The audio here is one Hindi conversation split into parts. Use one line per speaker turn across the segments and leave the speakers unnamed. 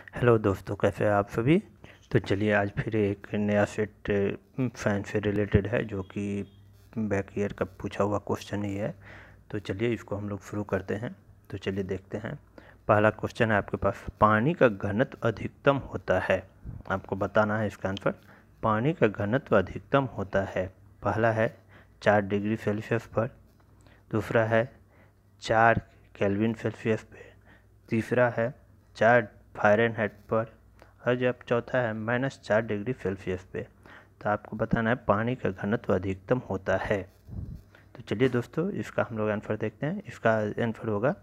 हेलो दोस्तों, कैसे हैं आप सभी। तो चलिए आज फिर एक नया सेट फैन से रिलेटेड है, जो कि बैक ईयर का पूछा हुआ क्वेश्चन ही है। तो चलिए इसको हम लोग शुरू करते हैं। तो चलिए देखते हैं। पहला क्वेश्चन है आपके पास, पानी का घनत्व अधिकतम होता है। आपको बताना है इसका आंसर। पानी का घनत्व अधिकतम होता है। पहला है 4 डिग्री सेल्सियस पर, दूसरा है 4 केल्विन सेल्सियस पे, तीसरा है 4 फ़ारेनहाइट पर, और जब चौथा है -4 डिग्री सेल्सियस पे। तो आपको बताना है पानी का घनत्व अधिकतम होता है। तो चलिए दोस्तों इसका हम लोग आंसर देखते हैं। इसका आंसर होगा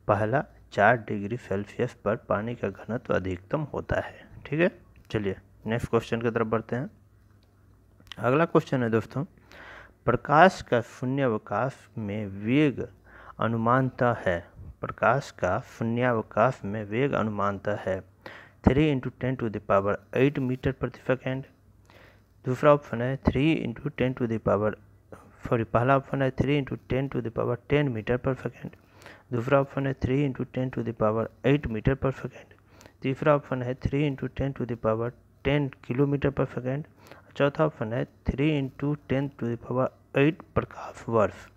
पहला, 4 डिग्री सेल्सियस पर पानी का घनत्व अधिकतम होता है। ठीक है, चलिए नेक्स्ट क्वेश्चन की तरफ बढ़ते हैं। अगला क्वेश्चन है दोस्तों, प्रकाश का शून्यावकाश में वेग अनुमानतः है। प्रकाश का शून्यावकाश में वेग अनुमानतः है 3 × 10⁸ मीटर प्रति सेकेंड। दूसरा ऑप्शन है 3 × 10⁻, पहला ऑप्शन है 3 × 10⁻10 मीटर पर सेकेंड। दूसरा ऑप्शन है 3 × 10⁸ मीटर पर सेकेंड। तीसरा ऑप्शन है 3 × 10⁻10 किलोमीटर पर सेकेंड। चौथा ऑप्शन है 3 × 10⁸ प्रकाश वर्ष।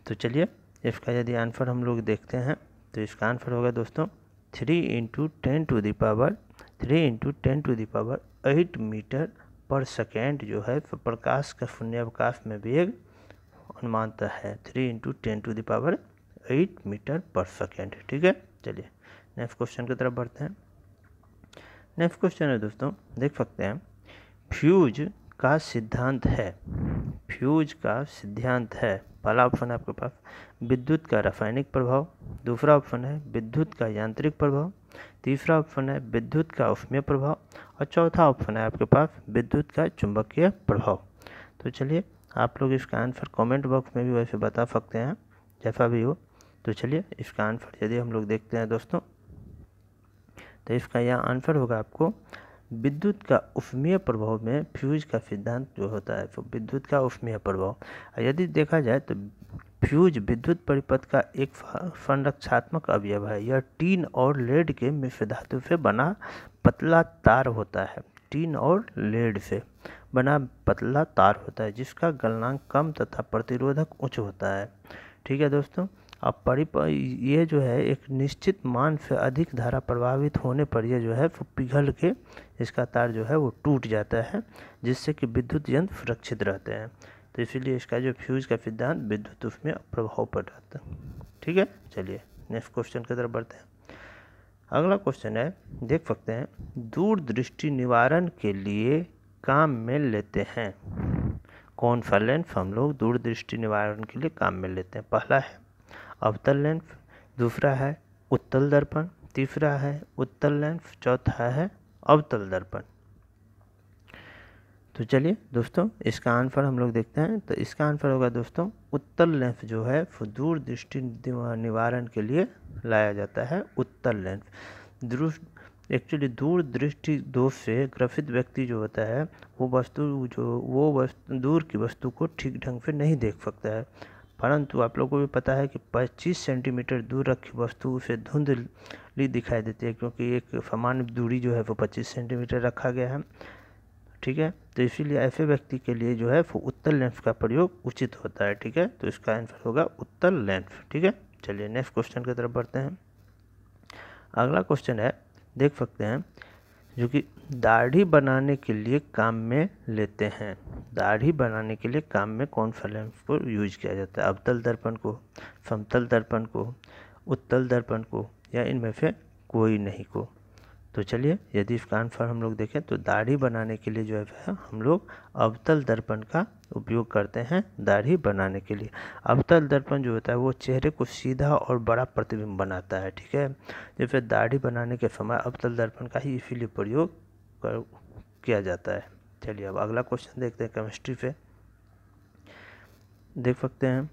तो चलिए इसका यदि आंसर हम लोग देखते हैं तो इसका आंसर होगा दोस्तों 3 × 10⁸ मीटर पर सेकेंड जो है प्रकाश का शून्यावकाश में वेग अनुमानतः है 3 × 10⁸ मीटर पर सेकेंड। ठीक है, चलिए नेक्स्ट क्वेश्चन की तरफ बढ़ते हैं। नेक्स्ट क्वेश्चन है दोस्तों, देख सकते हैं, फ्यूज का सिद्धांत है। फ्यूज का सिद्धांत है। पहला ऑप्शन है आपके पास विद्युत का रासायनिक प्रभाव, दूसरा ऑप्शन है विद्युत का यांत्रिक प्रभाव, तीसरा ऑप्शन है विद्युत का ऊष्मीय प्रभाव, और चौथा ऑप्शन है आपके पास विद्युत का चुंबकीय प्रभाव। तो चलिए आप लोग इसका आंसर कमेंट बॉक्स में भी वैसे बता सकते हैं, जैसा भी हो। तो चलिए इसका आंसर यदि हम लोग देखते हैं दोस्तों, तो इसका यह आंसर होगा आपको विद्युत का ऊष्मीय प्रभाव में फ्यूज का सिद्धांत जो होता है तो विद्युत का ऊष्मीय प्रभाव। यदि देखा जाए तो फ्यूज विद्युत परिपथ का एक संरक्षात्मक अवयव है। यह टीन और लेड के मिश्र धातु से बना पतला तार होता है। टीन और लेड से बना पतला तार होता है जिसका गलनांक कम तथा प्रतिरोधक उच्च होता है। ठीक है दोस्तों, अब ये जो है एक निश्चित मान से अधिक धारा प्रभावित होने पर ये जो है वो पिघल के इसका तार जो है वो टूट जाता है, जिससे कि विद्युत यंत्र सुरक्षित रहते हैं। तो इसीलिए इसका जो फ्यूज का सिद्धांत विद्युत उसमें प्रभाव पड़ जाता है। ठीक है, चलिए नेक्स्ट क्वेश्चन की तरफ बढ़ते हैं। अगला क्वेश्चन है, देख सकते हैं, दूरदृष्टि निवारण के लिए काम में लेते हैं। कौन सा लेंस हम लोग दूरदृष्टि निवारण के लिए काम में लेते हैं। पहला है अवतल लेंस, दूसरा है उत्तल दर्पण, तीसरा है उत्तल लेंस, चौथा है अवतल दर्पण। तो चलिए दोस्तों इसका आंसर हम लोग देखते हैं। तो इसका आंसर होगा दोस्तों उत्तल लेंस जो है वो दूरदृष्टि निवारण के लिए लाया जाता है। उत्तल लेंस एक्चुअली दूरदृष्टि दोष से ग्रसित व्यक्ति जो होता है वो दूर की वस्तु को ठीक ढंग से नहीं देख सकता है। परंतु आप लोगों को भी पता है कि 25 सेंटीमीटर दूर रखी वस्तु उसे धुंधली दिखाई देती है, क्योंकि एक सामान्य दूरी जो है वो 25 सेंटीमीटर रखा गया है। ठीक है, तो इसीलिए ऐसे व्यक्ति के लिए जो है वो उत्तल लेंस का प्रयोग उचित होता है। ठीक है, तो इसका आंसर होगा उत्तल लेंस। ठीक है, चलिए नेक्स्ट क्वेश्चन की तरफ बढ़ते हैं। अगला क्वेश्चन है, देख सकते हैं, जो कि दाढ़ी बनाने के लिए काम में लेते हैं। दाढ़ी बनाने के लिए काम में कौन सा लेंस को यूज किया जाता है। अवतल दर्पण को, समतल दर्पण को, उत्तल दर्पण को, या इनमें से कोई नहीं को। तो चलिए यदि इसका आंसर हम लोग देखें तो दाढ़ी बनाने के लिए जो है हम लोग अवतल दर्पण का उपयोग करते हैं दाढ़ी बनाने के लिए। अवतल दर्पण जो होता है वो चेहरे को सीधा और बड़ा प्रतिबिंब बनाता है। ठीक है, जैसे दाढ़ी बनाने के समय अवतल दर्पण का ही इसीलिए प्रयोग किया जाता है। चलिए अब अगला क्वेश्चन देखते हैं केमिस्ट्री पे। देख सकते हैं,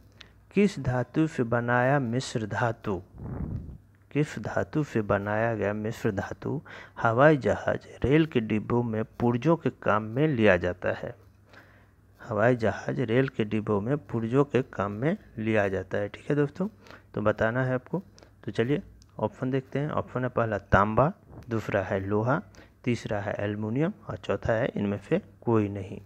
किस धातु से बनाया मिश्र धातु, किस धातु से बनाया गया मिश्र धातु हवाई जहाज रेल के डिब्बों में पुर्जों के काम में लिया जाता है। हवाई जहाज रेल के डिब्बों में पुर्जों के काम में लिया जाता है। ठीक है दोस्तों, तो बताना है आपको। तो चलिए ऑप्शन देखते हैं। ऑप्शन है पहला तांबा, दूसरा है लोहा, तीसरा है एल्युमिनियम और चौथा है इनमें से कोई नहीं।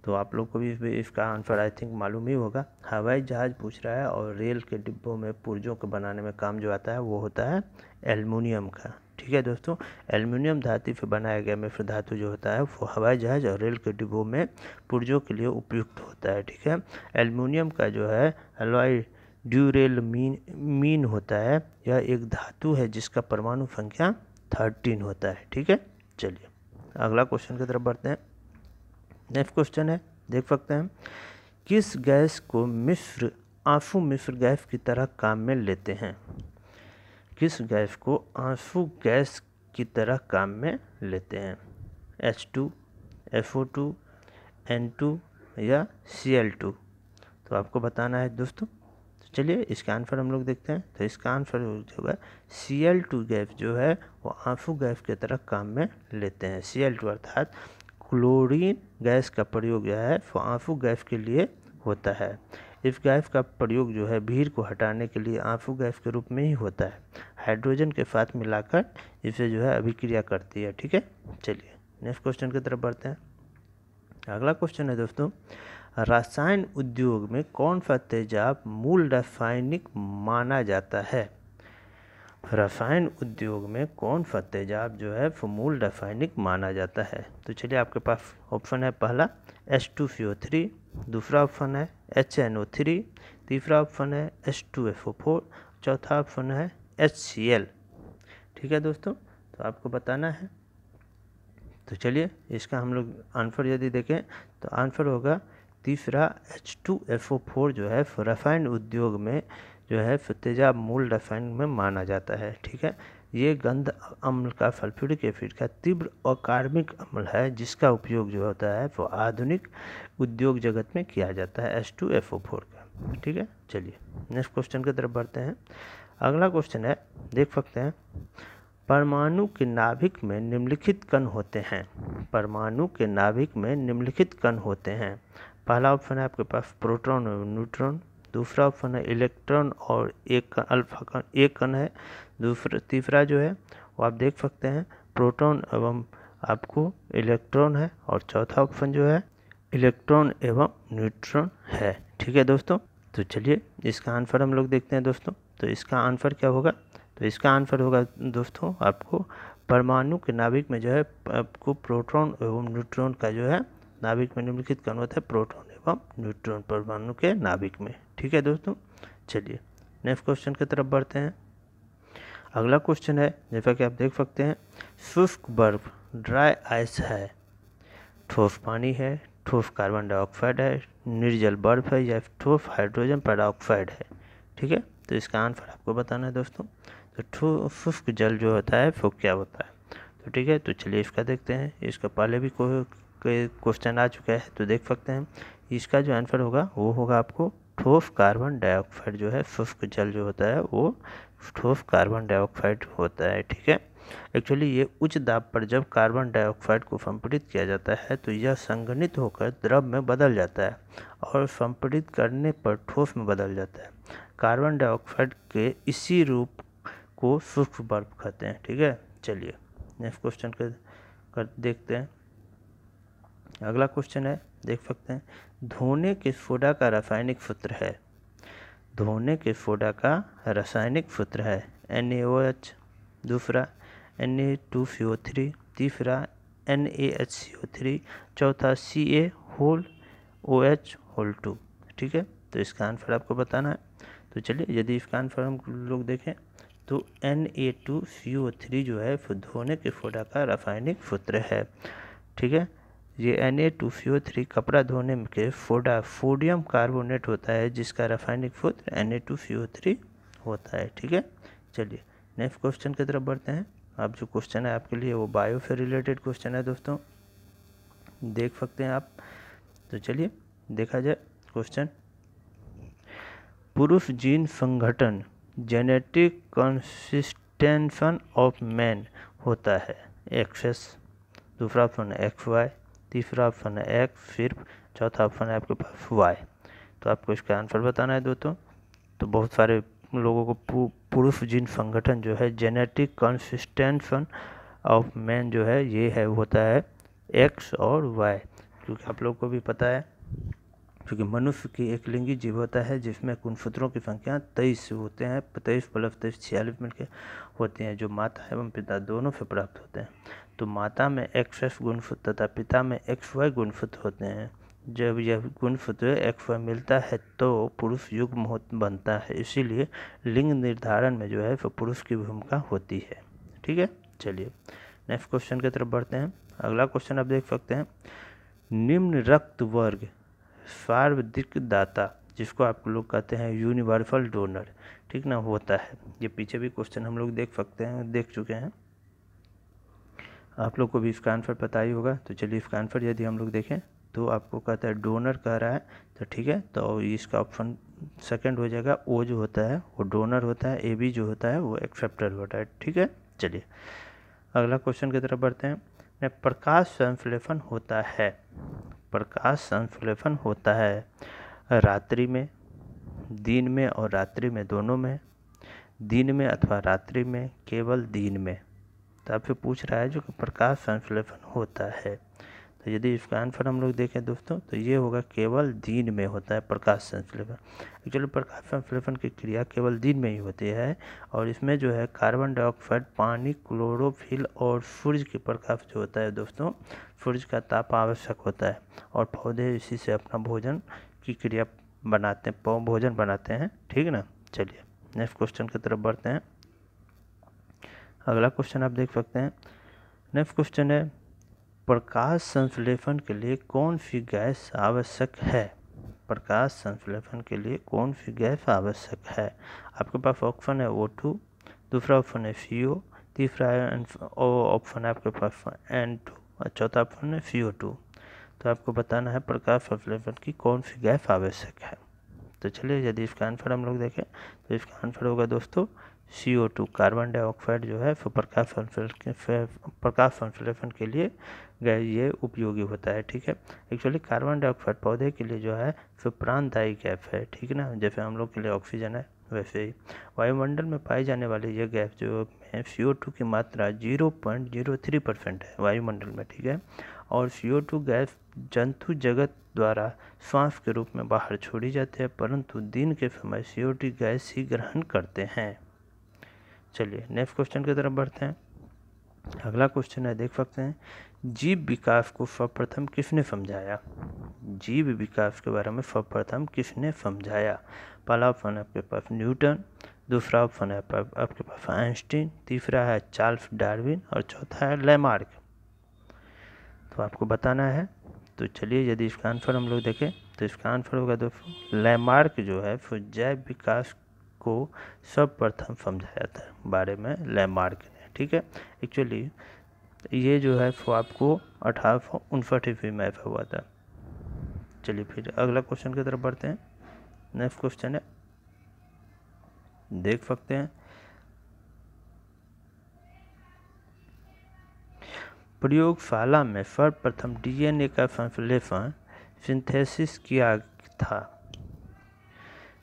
तो आप लोग को भी इसका आंसर आई थिंक मालूम ही होगा। हवाई जहाज़ पूछ रहा है और रेल के डिब्बों में पुर्जों को बनाने में काम जो आता है वो होता है एल्युमिनियम का। ठीक है दोस्तों, एल्युमिनियम धातु से बनाया गया मिश्र धातु जो होता है वो हवाई जहाज़ और रेल के डिब्बों में पुर्जों के लिए उपयुक्त होता है। ठीक है, एल्युमिनियम का जो है एलॉय ड्यूरेलमीन होता है। यह एक धातु है जिसका परमाणु संख्या 13 होता है। ठीक है, चलिए अगला क्वेश्चन की तरफ बढ़ते हैं। नेक्स्ट क्वेश्चन है, देख सकते हैं, किस गैस को आंसू मिश्र गैस की तरह काम में लेते हैं? किस गैस को आंसू गैस की तरह काम में लेते हैं? H2, FO2, N2 या Cl2? तो आपको बताना है दोस्तों। तो चलिए इसका आंसर हम लोग देखते हैं। तो इसका आंसर जो है Cl2 गैस जो है वो आंसू गैस की तरह काम में लेते हैं। Cl2 अर्थात क्लोरीन गैस का प्रयोग जो है वो आंसू गैस के लिए होता है। इस गैस का प्रयोग जो है भीड़ को हटाने के लिए आंसू गैस के रूप में ही होता है। हाइड्रोजन के साथ मिलाकर इसे जो है अभिक्रिया करती है। ठीक है, चलिए नेक्स्ट क्वेश्चन की तरफ बढ़ते हैं। अगला क्वेश्चन है दोस्तों, रसायन उद्योग में कौन सा तेजाब मूल रासायनिक माना जाता है? रसायन उद्योग में कौन सा तेजाब जो है वो मूल रासायनिक माना जाता है? तो चलिए आपके पास ऑप्शन है, पहला H2CO3, दूसरा ऑप्शन है HNO3, तीसरा ऑप्शन है H2SO4, चौथा ऑप्शन है HCl। ठीक है दोस्तों, तो आपको बताना है। तो चलिए इसका हम लोग आंसर यदि देखें तो आंसर होगा तीसरा H2SO4 जो है रसायन उद्योग में जो है तेजाब मूल रसायन में माना जाता है। ठीक है, ये गंध अम्ल का सल्फ्यूरिक एसिड का तीव्र अकार्बनिक अम्ल है जिसका उपयोग जो होता है वो आधुनिक उद्योग जगत में किया जाता है H2SO4 का। ठीक है, चलिए नेक्स्ट क्वेश्चन की तरफ बढ़ते हैं। अगला क्वेश्चन है, देख सकते हैं, परमाणु के नाभिक में निम्नलिखित कण होते हैं। परमाणु के नाभिक में निम्नलिखित कण होते हैं। पहला ऑप्शन है आपके पास प्रोटॉन और न्यूट्रॉन, दूसरा ऑप्शन है इलेक्ट्रॉन और एक अल्फा कण, एक कण है। तीसरा जो है वो आप देख सकते हैं प्रोटॉन एवं आपको इलेक्ट्रॉन है, और चौथा ऑप्शन जो है इलेक्ट्रॉन एवं न्यूट्रॉन है। ठीक है दोस्तों, तो चलिए इसका आंसर हम लोग देखते हैं दोस्तों। तो इसका आंसर क्या होगा? तो इसका आंसर होगा दोस्तों आपको परमाणु के नाभिक में जो है आपको प्रोटॉन एवं न्यूट्रॉन का जो है नाभिक में निम्नलिखित कण होता है प्रोटॉन एवं न्यूट्रॉन परमाणु के नाभिक में। ठीक है दोस्तों, चलिए नेक्स्ट क्वेश्चन की तरफ बढ़ते हैं। अगला क्वेश्चन है, जैसा कि आप देख सकते हैं, शुष्क बर्फ ड्राई आइस है, ठोस पानी है, ठोस कार्बन डाइऑक्साइड है, निर्जल बर्फ है या ठोस हाइड्रोजन पेरोक्साइड है। ठीक है, तो इसका आंसर आपको बताना है दोस्तों। तो शुष्क जल जो होता है वो क्या होता है? तो ठीक है, तो चलिए इसका देखते हैं। इसका पहले भी कोई क्वेश्चन आ चुका है, तो देख सकते हैं इसका जो आंसर होगा वो होगा आपको ठोस कार्बन डाइऑक्साइड जो है, शुष्क जल जो होता है वो ठोस कार्बन डाइऑक्साइड होता है। ठीक है, एक्चुअली ये उच्च दाब पर जब कार्बन डाइऑक्साइड को संपीड़ित किया जाता है तो यह संघनित होकर द्रव में बदल जाता है और संपीड़ित करने पर ठोस में बदल जाता है। कार्बन डाइऑक्साइड के इसी रूप को शुष्क बर्फ कहते हैं। ठीक है, चलिए नेक्स्ट क्वेश्चन कर देखते हैं। अगला क्वेश्चन है, देख सकते हैं, धोने के सोडा का रासायनिक सूत्र है। धोने के सोडा का रासायनिक सूत्र है NaOH, दूसरा Na2CO3, तीसरा NaHCO3, चौथा CaOH2। ठीक है, तो इसका आंसर आपको बताना है। तो चलिए यदि इसका आंसर हम लोग देखें तो Na2CO3 जो है धोने के सोडा का रासायनिक सूत्र है। ठीक है, ये Na2CO3 कपड़ा धोने के सोडा सोडियम कार्बोनेट होता है जिसका रासायनिक सूत्र Na2CO3 होता है। ठीक है, चलिए नेक्स्ट क्वेश्चन की तरफ बढ़ते हैं। अब जो क्वेश्चन है आपके लिए वो बायो से रिलेटेड क्वेश्चन है दोस्तों, देख सकते हैं आप। तो चलिए देखा जाए क्वेश्चन। पुरुष जीन संगठन जेनेटिक कंसिस्टेंशन ऑफ मैन होता है XS, दूसरा ऑप्शन है XY, तीसरा ऑप्शन है X सिर्फ, चौथा ऑप्शन है आपके पास Y। तो आपको इसका आंसर बताना है दोस्तों। तो बहुत सारे लोगों को पुरुष जीन संगठन जो है जेनेटिक कॉन्सिस्टेंशन ऑफ मैन जो है ये है होता है एक्स और वाई, क्योंकि आप लोग को भी पता है क्योंकि मनुष्य की एक लिंगी जीव होता है जिसमें गुणसूत्रों की संख्या 23 होते हैं, 23 + 23 46 मिलकर होते हैं, जो माता एवं पिता दोनों से प्राप्त होते हैं। तो माता में XS गुणसूत्र तथा पिता में XY गुणसूत्र होते हैं। जब यह गुणसूत्र XY मिलता है तो पुरुष युग्म बनता है, इसीलिए लिंग निर्धारण में जो है वो पुरुष की भूमिका होती है। ठीक है, चलिए नेक्स्ट क्वेश्चन की तरफ बढ़ते हैं। अगला क्वेश्चन आप देख सकते हैं, निम्न रक्त वर्ग सर्वाधिक दाता, जिसको आप लोग कहते हैं यूनिवर्सल डोनर, ठीक ना, होता है। ये पीछे भी क्वेश्चन हम लोग देख सकते हैं, देख चुके हैं, आप लोग को भी इसका आंसर पता ही होगा। तो चलिए इसका आंसर यदि हम लोग देखें तो आपको कहता है डोनर कह रहा है, तो ठीक है, तो इसका ऑप्शन सेकंड हो जाएगा। ओ जो होता है वो डोनर होता है, ए बी जो होता है वो एक्सेप्टर होता है। ठीक है, चलिए अगला क्वेश्चन की तरफ बढ़ते हैं। प्रकाश संश्लेषण होता है, प्रकाश संश्लेषण होता है रात्रि में, दिन में और रात्रि में दोनों में, दिन में अथवा रात्रि में, केवल दिन में। तो आपसे पूछ रहा है जो कि प्रकाश संश्लेषण होता है, तो यदि इसका आंसर हम लोग देखें दोस्तों तो ये होगा केवल दिन में होता है प्रकाश संश्लेषण। एक्चुअली प्रकाश संश्लेषण की क्रिया केवल दिन में ही होती है और इसमें जो है कार्बन डाइऑक्साइड, पानी, क्लोरोफिल और सूर्य के प्रकाश जो होता है दोस्तों, सूर्य का ताप आवश्यक होता है और पौधे इसी से अपना भोजन की क्रिया बनाते हैं, भोजन बनाते हैं। ठीक ना, चलिए नेक्स्ट क्वेश्चन की तरफ बढ़ते हैं। अगला क्वेश्चन आप देख सकते हैं। नेक्स्ट क्वेश्चन है, प्रकाश संश्लेषण के लिए कौन सी गैस आवश्यक है? प्रकाश संश्लेषण के लिए कौन सी गैस आवश्यक है? आपके पास ऑप्शन है O2, दूसरा ऑप्शन है CO, तीसरा ऑप्शन है आपके पास N2 और चौथा ऑप्शन है CO2। तो आपको बताना है प्रकाश संश्लेषण की कौन सी गैस आवश्यक है। तो चलिए यदि इसका आंसर हम लोग देखें तो इसका आंसर होगा दोस्तों CO2, कार्बन डाइऑक्साइड जो है प्रकाश संश्लेषण के लिए ये उपयोगी होता है। ठीक है, एक्चुअली कार्बन डाइऑक्साइड पौधे के लिए जो है प्राणदायी गैस है। ठीक ना, जैसे हम लोग के लिए ऑक्सीजन है वैसे ही वायुमंडल में पाई जाने वाली यह गैस जो है CO2 की मात्रा 0.03% है वायुमंडल में। ठीक है, और CO2 गैस जंतु जगत द्वारा श्वास के रूप में बाहर छोड़ी जाती है, परंतु दिन के समय CO2 गैस ही ग्रहण करते हैं। चलिए नेक्स्ट क्वेश्चन की तरफ बढ़ते हैं। अगला क्वेश्चन है, देख सकते हैं, जीव विकास को सर्वप्रथम किसने समझाया? जीव विकास के बारे में सर्वप्रथम किसने समझाया? पहला ऑप्शन है आपके पास न्यूटन, दूसरा ऑप्शन है आपके पास आइंस्टीन, तीसरा है चार्ल्स डार्विन और चौथा है लैमार्क। तो आपको बताना है। तो चलिए यदि इसका आंसर हम लोग देखें तो इसका आंसर होगा दोस्तों लैमार्क जो है फिर जैव विकास को सर्वप्रथम समझाया था बारे में लैमार्क ने। ठीक है, एक्चुअली ये जो है वो आपको 1859 में हुआ था। चलिए फिर अगला क्वेश्चन की तरफ बढ़ते हैं। नेक्स्ट क्वेश्चन है, देख सकते हैं, प्रयोगशाला में सर्वप्रथम DNA का संश्लेषण सिंथेसिस किया था?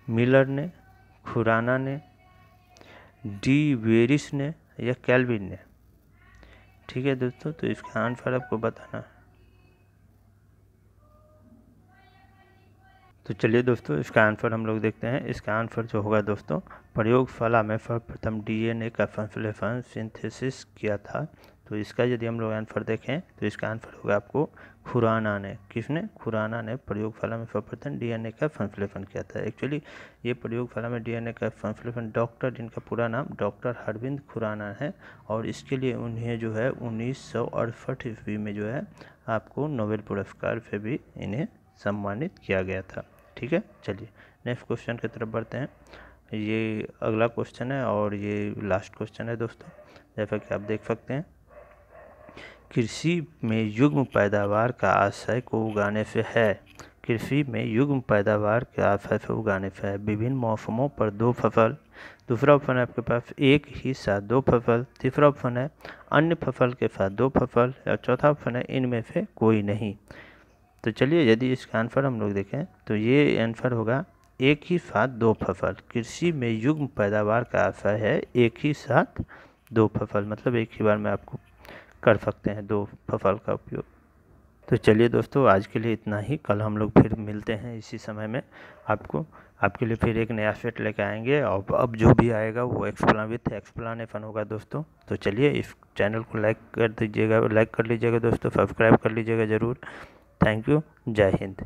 मिलर ने, खुराना ने, डी वेरिस ने या कैल्विन ने? ठीक है दोस्तों, तो इसका आंसर आपको बताना है। तो चलिए दोस्तों इसका आंसर हम लोग देखते हैं। इसका आंसर जो होगा दोस्तों, प्रयोगशाला में सर्वप्रथम DNA का संश्लेषण सिंथेसिस किया था। तो इसका यदि हम लोग आंसर देखें तो इसका आंसर होगा आपको खुराना ने। किसने? खुराना ने प्रयोगशाला में सर्वप्रथम DNA का संश्लेषण किया था। एक्चुअली ये प्रयोगशाला में DNA का संश्लेषण डॉक्टर, जिनका पूरा नाम डॉक्टर अरविंद खुराना है, और इसके लिए उन्हें जो है 1968 ईस्वी में जो है आपको नोबेल पुरस्कार से भी इन्हें सम्मानित किया गया था। ठीक है, चलिए नेक्स्ट क्वेश्चन की तरफ बढ़ते हैं। ये अगला क्वेश्चन है और ये लास्ट क्वेश्चन है दोस्तों। जैसा कि आप देख सकते हैं, कृषि में युग्म पैदावार का आशय को उगाने से है। कृषि में युग्म पैदावार के आशय से उगाने से है विभिन्न मौसमों पर 2 फसल। दूसरा ऑप्शन है आपके पास एक ही साथ 2 फसल। तीसरा ऑप्शन है अन्य फसल के साथ 2 फसल और चौथा ऑप्शन है इनमें से कोई नहीं। तो चलिए यदि इसका आंसर हम लोग देखें तो ये आंसर होगा एक ही साथ दो फसल। कृषि में युग्म पैदावार का आशय है एक ही साथ दो फसल, मतलब एक ही बार में आपको कर सकते हैं दो फसल का उपयोग। तो चलिए दोस्तों, आज के लिए इतना ही। कल हम लोग फिर मिलते हैं इसी समय में। आपके लिए फिर एक नया सेट लेकर आएंगे, और अब जो भी आएगा वो एक्सप्लेनेशन होगा दोस्तों। तो चलिए, इस चैनल को लाइक कर लीजिएगा दोस्तों, सब्सक्राइब कर लीजिएगा ज़रूर। Thank you. जय हिंद।